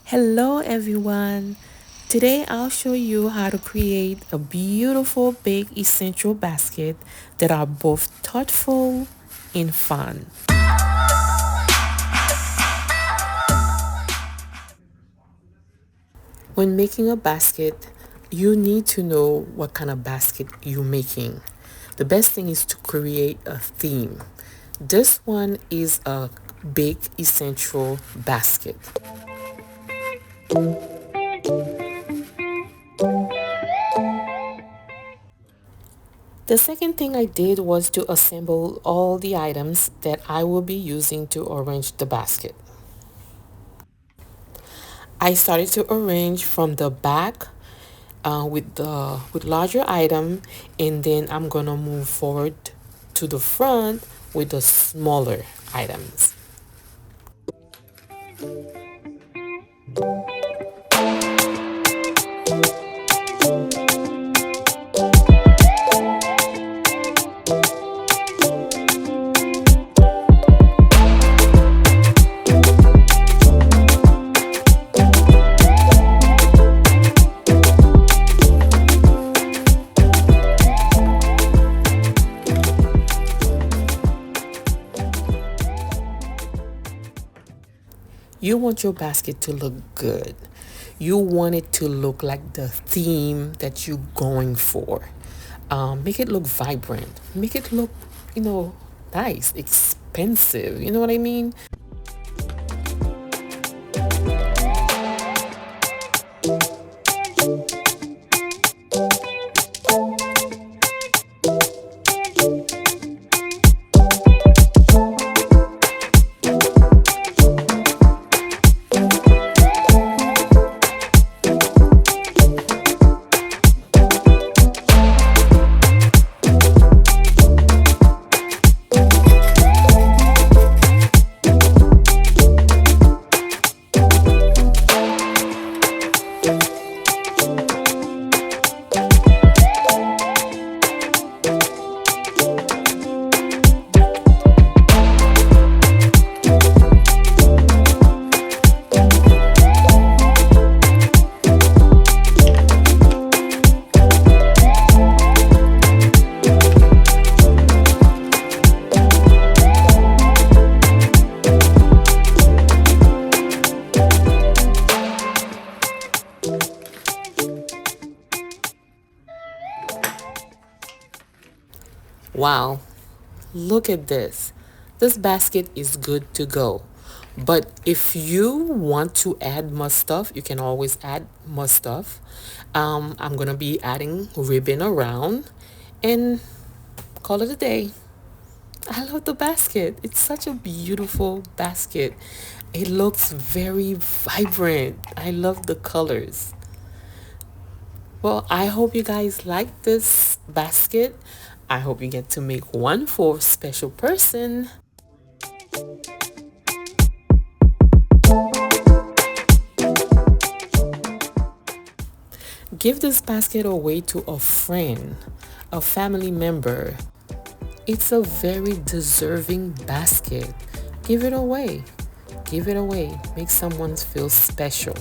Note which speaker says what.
Speaker 1: Hello everyone. Today I'll show you how to create a beautiful big essential basket that are both thoughtful and fun. When making a basket, you need to know what kind of basket you're making. The best thing is to create a theme. This one is a big essential basket. The second thing I did was to assemble all the items that I will be using to arrange the basket. I started to arrange from the back with larger item, and then I'm gonna move forward to the front with the smaller items. You want your basket to look good. You want it to look like the theme that you're going for. Make it look vibrant. Make it look, nice, expensive. You know what I mean? Wow, look at this. This basket is good to go. But if you want to add more stuff, you can always add more stuff. I'm going to be adding ribbon around and call it a day. I love the basket. It's such a beautiful basket. It looks very vibrant. I love the colors. Well, I hope you guys like this basket. I hope you get to make one for a special person. Give this basket away to a friend, a family member. It's a very deserving basket. Give it away. Give it away. Make someone feel special.